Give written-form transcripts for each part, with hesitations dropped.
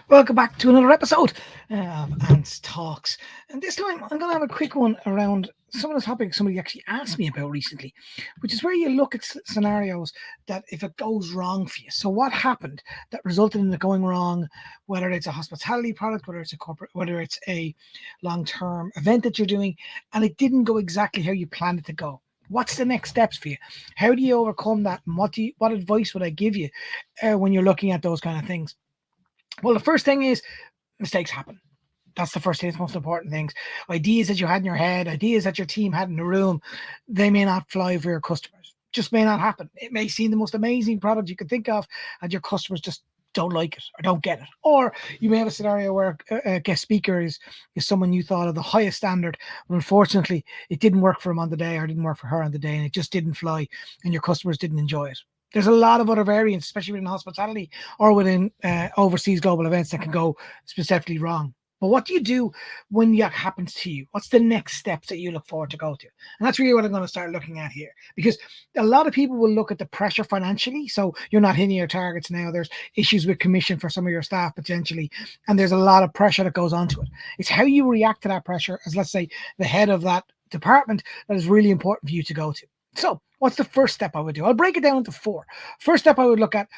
Welcome back to another episode of Ant's Talks. And this time I'm going to have a quick one around some of the topics somebody actually asked me about recently, which is where you look at scenarios that if it goes wrong for you. So, what happened that resulted in it going wrong, whether it's a hospitality product, whether it's a corporate, whether it's a long term event that you're doing, and it didn't go exactly how you planned it to go. What's the next steps for you? How do you overcome that? And what advice would I give you when you're looking at those kind of things? Well, the first thing is mistakes happen. That's the first thing, it's most important things. Ideas that you had in your head, ideas that your team had in the room, they may not fly for your customers. Just may not happen. It may seem the most amazing product you could think of, and your customers just don't like it or don't get it. Or you may have a scenario where a guest speaker is someone you thought of the highest standard, but unfortunately it didn't work for him on the day or didn't work for her on the day, and it just didn't fly, and your customers didn't enjoy it. There's a lot of other variants, especially within hospitality or within overseas global events, that can go specifically wrong. But what do you do when that happens to you? What's the next steps that you look forward to go to? And that's really what I'm going to start looking at here. Because a lot of people will look at the pressure financially. So you're not hitting your targets now. There's issues with commission for some of your staff potentially. And there's a lot of pressure that goes onto it. It's how you react to that pressure as, let's say, the head of that department that is really important for you to go to. So what's the first step I would do? I'll break it down into four. First step I would look at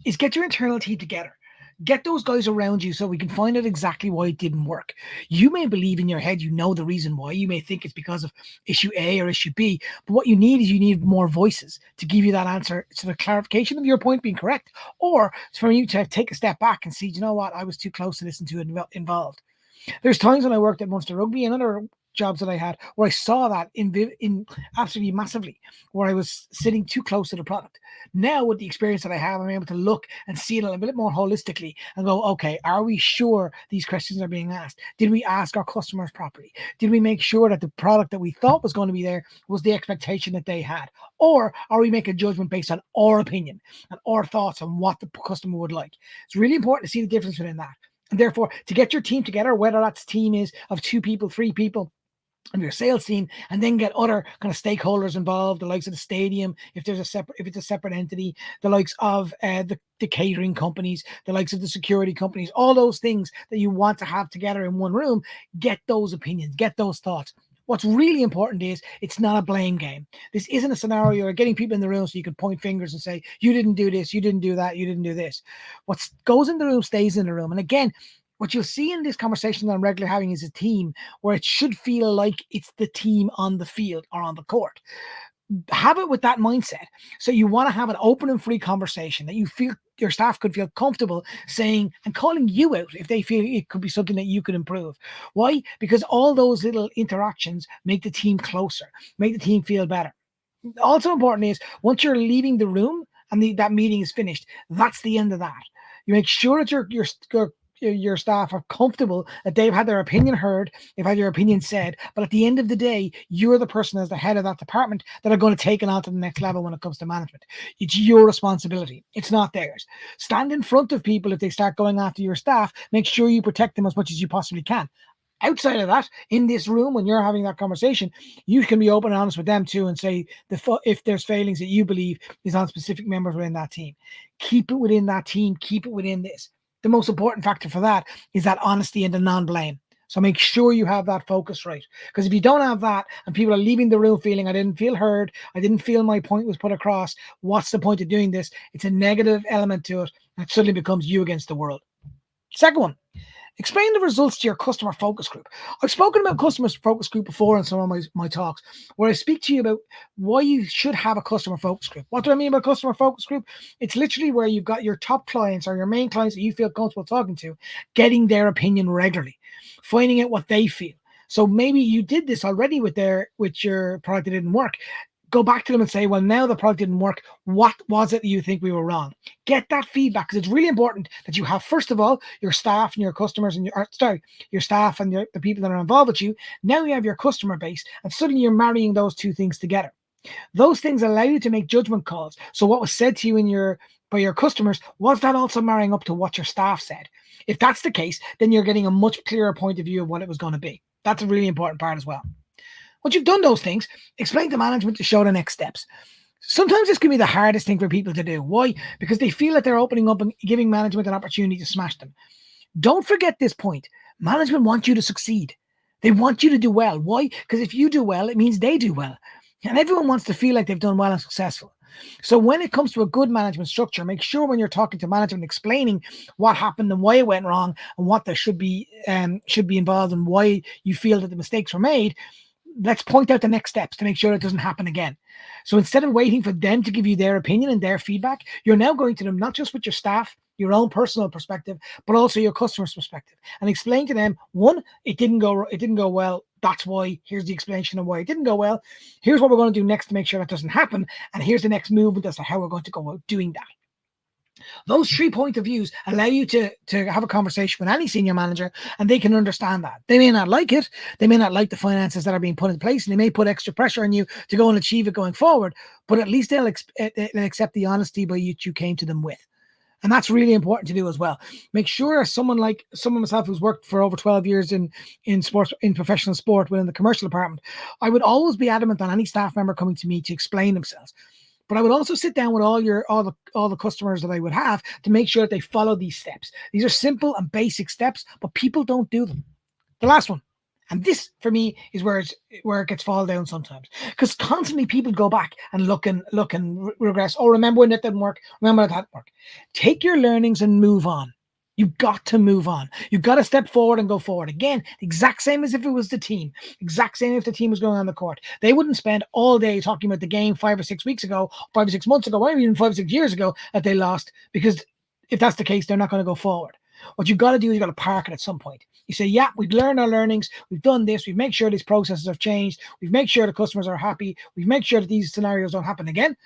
is get your internal team together. Get those guys around you so we can find out exactly why it didn't work. You may believe in your head, you know the reason why. You may think it's because of issue A or issue B. But what you need more voices to give you that answer. It's a clarification of your point being correct, or it's for you to take a step back and see, you know what, I was too close to this and too involved. There's times when I worked at Munster Rugby and other jobs that I had where I saw that in absolutely massively, where I was sitting too close to the product. Now with the experience that I have, I'm able to look and see it a bit more holistically and go, okay, are we sure these questions are being asked? Did we ask our customers properly? Did we make sure that the product that we thought was going to be there was the expectation that they had? Or are we making a judgment based on our opinion and our thoughts on what the customer would like? It's really important to see the difference within that. And therefore, to get your team together, whether that team is of 2 people, 3 people, of your sales team, and then get other kind of stakeholders involved, the likes of the stadium, if it's a separate entity, the likes of the catering companies, the likes of the security companies, all those things that you want to have together in one room. Get those opinions, get those thoughts. What's really important is it's not a blame game. This isn't a scenario where getting people in the room so you can point fingers and say, you didn't do this, you didn't do that, you didn't do this. What goes in the room stays in the room. And again, what you'll see in this conversation that I'm regularly having is a team where it should feel like it's the team on the field or on the court. Have it with that mindset. So you want to have an open and free conversation that you feel your staff could feel comfortable saying and calling you out if they feel it could be something that you could improve. Why? Because all those little interactions make the team closer, make the team feel better. Also important is once you're leaving the room and that meeting is finished, that's the end of that. You make sure that your staff are comfortable that they've had their opinion heard, they've had your opinion said, but at the end of the day, you're the person as the head of that department that are going to take it on to the next level when it comes to management. It's your responsibility. It's not theirs. Stand in front of people if they start going after your staff. Make sure you protect them as much as you possibly can. Outside of that, in this room, when you're having that conversation, you can be open and honest with them too and say if there's failings that you believe is on specific members within that team. Keep it within that team. Keep it within this. The most important factor for that is that honesty and the non-blame. So make sure you have that focus right. Because if you don't have that and people are leaving the room feeling I didn't feel heard, I didn't feel my point was put across, what's the point of doing this? It's a negative element to it, and it suddenly becomes you against the world. Second one, explain the results to your customer focus group. I've spoken about customer focus group before in some of my talks, where I speak to you about why you should have a customer focus group. What do I mean by customer focus group? It's literally where you've got your top clients or your main clients that you feel comfortable talking to, getting their opinion regularly, finding out what they feel. So maybe you did this already with your product that didn't work. Go back to them and say, well, now the product didn't work. What was it you think we were wrong? Get that feedback because it's really important that you have, first of all, your staff and your customers and your staff and the people that are involved with you. Now you have your customer base and suddenly you're marrying those two things together. Those things allow you to make judgment calls. So what was said to you by your customers, was that also marrying up to what your staff said? If that's the case, then you're getting a much clearer point of view of what it was going to be. That's a really important part as well. Once you've done those things, explain to management to show the next steps. Sometimes this can be the hardest thing for people to do. Why? Because they feel that they're opening up and giving management an opportunity to smash them. Don't forget this point. Management wants you to succeed. They want you to do well. Why? Because if you do well, it means they do well. And everyone wants to feel like they've done well and successful. So when it comes to a good management structure, make sure when you're talking to management, explaining what happened and why it went wrong and what there should be involved and why you feel that the mistakes were made, let's point out the next steps to make sure it doesn't happen again. So instead of waiting for them to give you their opinion and their feedback, you're now going to them, not just with your staff, your own personal perspective, but also your customer's perspective, and explain to them, one, it didn't go well. That's why. Here's the explanation of why it didn't go well. Here's what we're going to do next to make sure that doesn't happen. And here's the next movement as to how we're going to go about doing that. Those 3 point of views allow you to have a conversation with any senior manager, and they can understand that. They may not like it. They may not like the finances that are being put in place, and they may put extra pressure on you to go and achieve it going forward. But at least they'll accept the honesty by which you came to them with. And that's really important to do as well. Make sure someone myself who's worked for over 12 years in sports, in professional sport within the commercial department, I would always be adamant on any staff member coming to me to explain themselves. But I would also sit down with all the customers that I would have to make sure that they follow these steps. These are simple and basic steps, but people don't do them. The last one. And this, for me, is where it gets fall down sometimes, because constantly people go back and look and regress. Oh, remember when that didn't work? Remember that didn't work? Take your learnings and move on. You've got to move on. You've got to step forward and go forward. Again, exact same as if it was the team. Exact same if the team was going on the court. They wouldn't spend all day talking about the game 5 or 6 weeks ago, 5 or 6 months ago, or even 5 or 6 years ago that they lost, because if that's the case, they're not going to go forward. What you've got to do is you've got to park it at some point. You say, yeah, we've learned our learnings. We've done this. We've made sure these processes have changed. We've made sure the customers are happy. We've made sure that these scenarios don't happen again.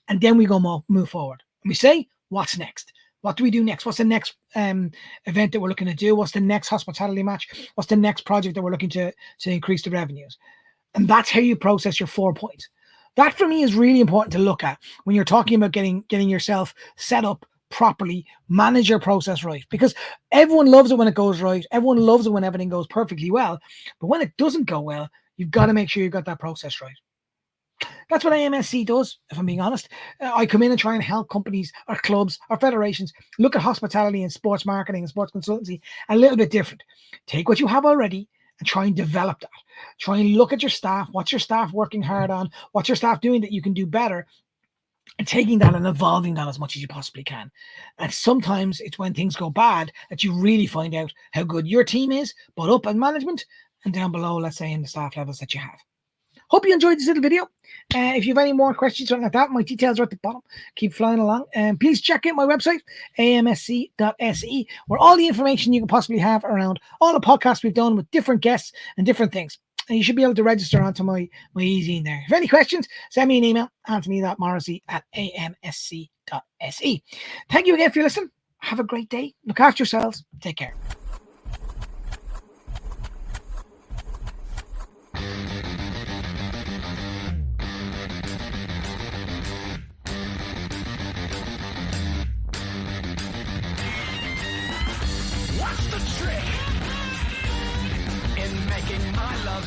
And then we go move forward. And we say, what's next? What do we do next? What's the next event that we're looking to do? What's the next hospitality match? What's the next project that we're looking to increase the revenues? And that's how you process your 4 points. That, for me, is really important to look at when you're talking about getting yourself set up properly, manage your process right, because everyone loves it when it goes right. Everyone loves it when everything goes perfectly well. But when it doesn't go well, you've got to make sure you've got that process right. That's what AMSC does, if I'm being honest. I come in and try and help companies or clubs or federations look at hospitality and sports marketing and sports consultancy a little bit different. Take what you have already and try and develop that. Try and look at your staff. What's your staff working hard on? What's your staff doing that you can do better? And taking that and evolving that as much as you possibly can. And sometimes it's when things go bad that you really find out how good your team is, but up in management and down below, let's say in the staff levels that you have. Hope you enjoyed this little video. If you have any more questions or something like that, my details are at the bottom. Keep flying along. And please check out my website, amsc.se, where all the information you can possibly have around all the podcasts we've done with different guests and different things. And you should be able to register onto my easy in there. If you have any questions, send me an email, anthony.morrissey@amsc.se. Thank you again for your listening. Have a great day. Look after yourselves. Take care. What's the trick in making my love